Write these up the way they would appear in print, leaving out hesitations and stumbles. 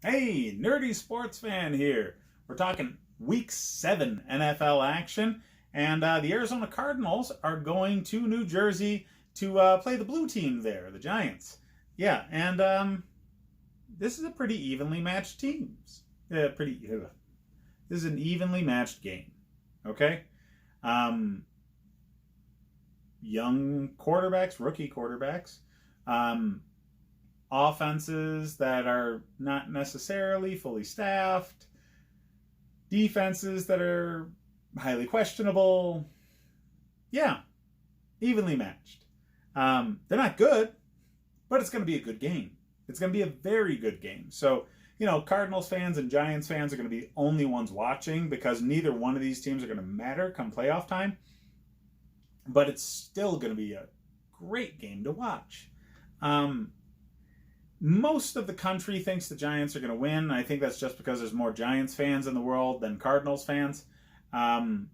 Hey, nerdy sports fan here. We're talking Week 7 NFL action, and the Arizona Cardinals are going to New Jersey to play the blue team there, the Giants. Yeah, and this is a pretty evenly matched teams. This is an evenly matched game. Okay, um, young quarterbacks, rookie quarterbacks. Um, Offenses that are not necessarily fully staffed, defenses that are highly questionable. Yeah, evenly matched. They're not good, but it's going to be a good game. It's going to be a very good game. So, Cardinals fans and Giants fans are going to be the only ones watching because neither one of these teams are going to matter come playoff time. But it's still going to be a great game to watch. Most of the country thinks the Giants are going to win. I think that's just because there's more Giants fans in the world than Cardinals fans. The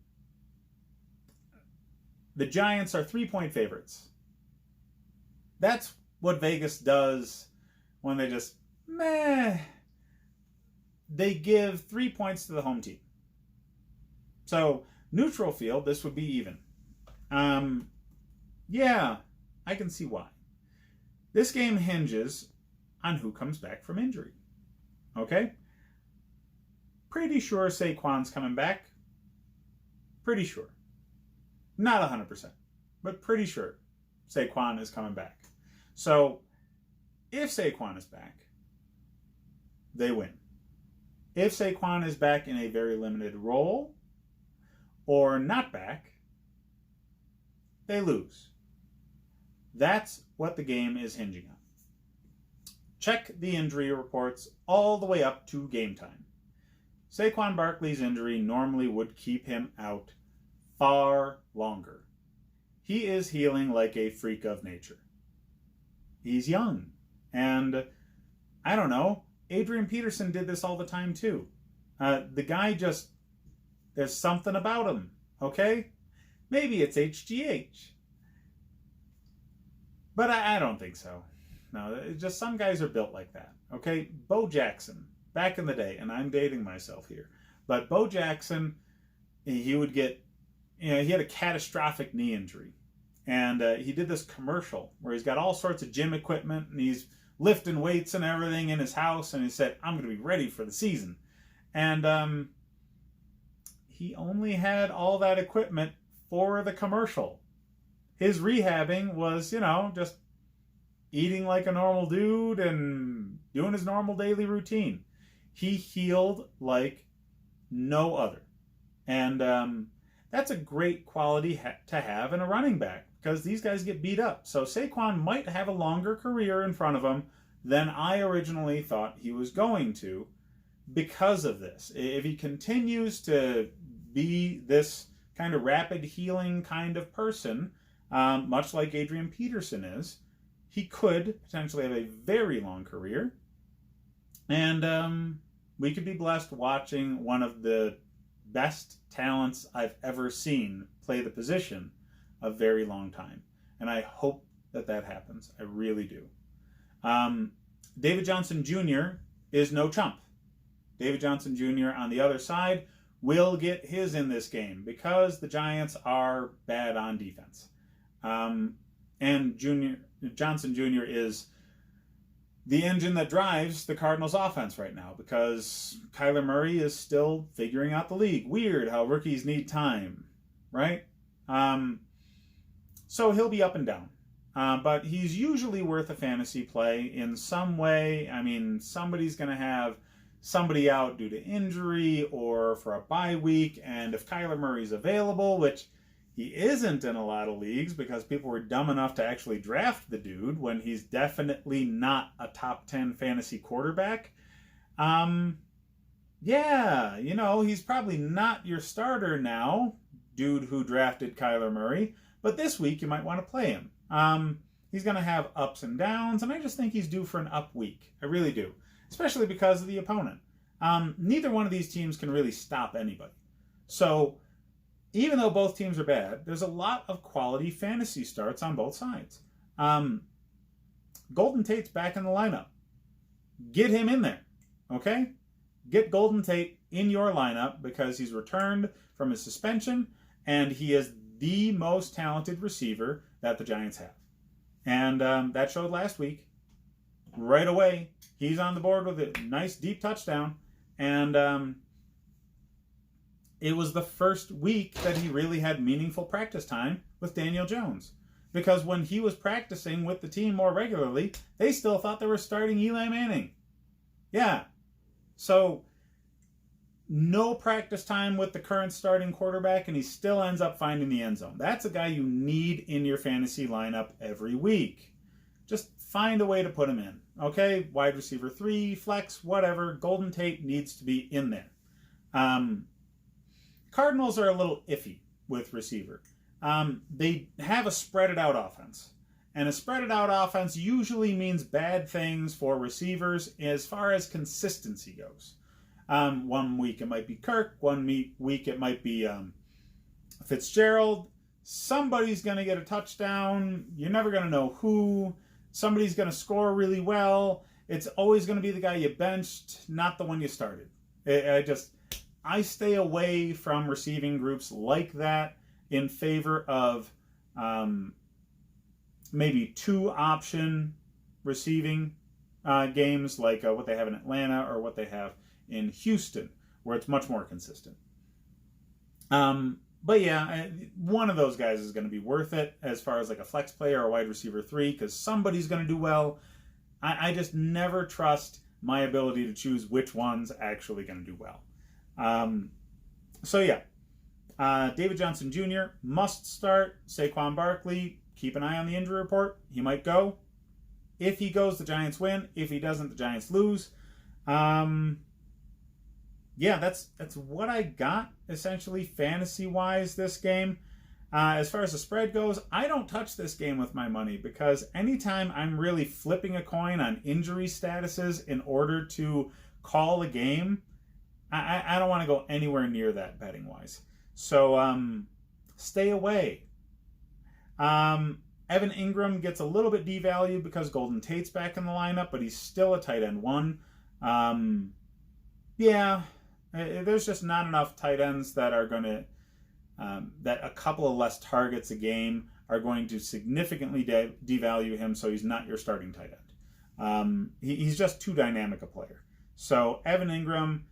Giants are 3-point favorites. That's what Vegas does when they just, meh. They give 3 points to the home team. So, neutral field, this would be even. Yeah, I can see why. This game hinges on who comes back from injury. Okay? Pretty sure Saquon's coming back. Pretty sure. Not 100%, but pretty sure Saquon is coming back. So, if Saquon is back, they win. If Saquon is back in a very limited role or not back, they lose. That's what the game is hinging on. Check the injury reports all the way up to game time. Saquon Barkley's injury normally would keep him out far longer. He is healing like a freak of nature. He's young. And, I don't know, Adrian Peterson did this all the time too. The guy just, there's something about him, okay? Maybe it's HGH. But I don't think so. No, it's just some guys are built like that. Okay, Bo Jackson, back in the day, and I'm dating myself here, but Bo Jackson, he would get, he had a catastrophic knee injury, and he did this commercial where he's got all sorts of gym equipment and he's lifting weights and everything in his house, and he said, "I'm going to be ready for the season," and he only had all that equipment for the commercial. His rehabbing was, just eating like a normal dude and doing his normal daily routine. He healed like no other. And that's a great quality to have in a running back because these guys get beat up. So Saquon might have a longer career in front of him than I originally thought he was going to because of this. If he continues to be this kind of rapid healing kind of person, much like Adrian Peterson is, he could potentially have a very long career. And we could be blessed watching one of the best talents I've ever seen play the position a very long time. And I hope that happens. I really do. David Johnson Jr. is no chump. David Johnson Jr. on the other side will get his in this game because the Giants are bad on defense. And Johnson Jr. is the engine that drives the Cardinals offense right now because Kyler Murray is still figuring out the league. Weird how rookies need time, right? So he'll be up and down. But he's usually worth a fantasy play in some way. I mean, somebody's going to have somebody out due to injury or for a bye week. And if Kyler Murray's available, which he isn't in a lot of leagues because people were dumb enough to actually draft the dude when he's definitely not a top 10 fantasy quarterback. Yeah, he's probably not your starter now, dude who drafted Kyler Murray. But this week you might want to play him. He's going to have ups and downs, and I just think he's due for an up week. I really do, especially because of the opponent. Neither one of these teams can really stop anybody. So even though both teams are bad, there's a lot of quality fantasy starts on both sides. Golden Tate's back in the lineup. Get him in there. Okay? Get Golden Tate in your lineup because he's returned from his suspension and he is the most talented receiver that the Giants have. And that showed last week. Right away, he's on the board with a nice deep touchdown. And it was the first week that he really had meaningful practice time with Daniel Jones. Because when he was practicing with the team more regularly, they still thought they were starting Eli Manning. Yeah. So, no practice time with the current starting quarterback, and he still ends up finding the end zone. That's a guy you need in your fantasy lineup every week. Just find a way to put him in. Okay? Wide receiver 3, flex, whatever. Golden Tate needs to be in there. Cardinals are a little iffy with receiver. They have a spread-it out offense. And a spread-it out offense usually means bad things for receivers as far as consistency goes. 1 week it might be Kirk, 1 week it might be Fitzgerald. Somebody's going to get a touchdown. You're never going to know who. Somebody's going to score really well. It's always going to be the guy you benched, not the one you started. I stay away from receiving groups like that in favor of maybe 2-option receiving games like what they have in Atlanta or what they have in Houston, where it's much more consistent. But yeah, one of those guys is going to be worth it as far as like a flex player or a wide receiver 3 because somebody's going to do well. I just never trust my ability to choose which one's actually going to do well. So yeah, David Johnson Jr. must start. Saquon Barkley, keep an eye on the injury report. He might go. If he goes, the Giants win. If he doesn't, the Giants lose. Yeah, that's what I got, essentially, fantasy-wise, this game. As far as the spread goes, I don't touch this game with my money because anytime I'm really flipping a coin on injury statuses in order to call a game, I don't want to go anywhere near that betting-wise. So, stay away. Evan Ingram gets a little bit devalued because Golden Tate's back in the lineup, but he's still a tight end 1. Yeah, there's just not enough tight ends that are going to, that a couple of less targets a game are going to significantly devalue him, so he's not your starting tight end. He's just too dynamic a player. So Evan Ingram,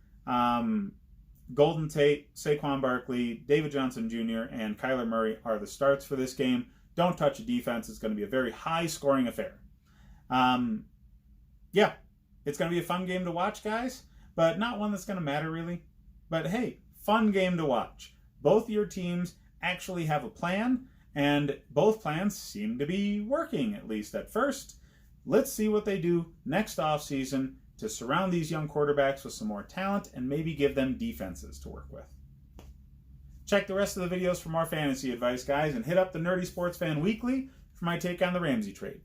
Golden Tate, Saquon Barkley, David Johnson Jr., and Kyler Murray are the starts for this game. Don't touch a defense. It's going to be a very high-scoring affair. Yeah, it's going to be a fun game to watch, guys, but not one that's going to matter, really. But hey, fun game to watch. Both your teams actually have a plan, and both plans seem to be working, at least at first. Let's see what they do next offseason to surround these young quarterbacks with some more talent and maybe give them defenses to work with. Check the rest of the videos for more fantasy advice, guys, and hit up the Nerdy Sports Fan Weekly for my take on the Ramsey trade.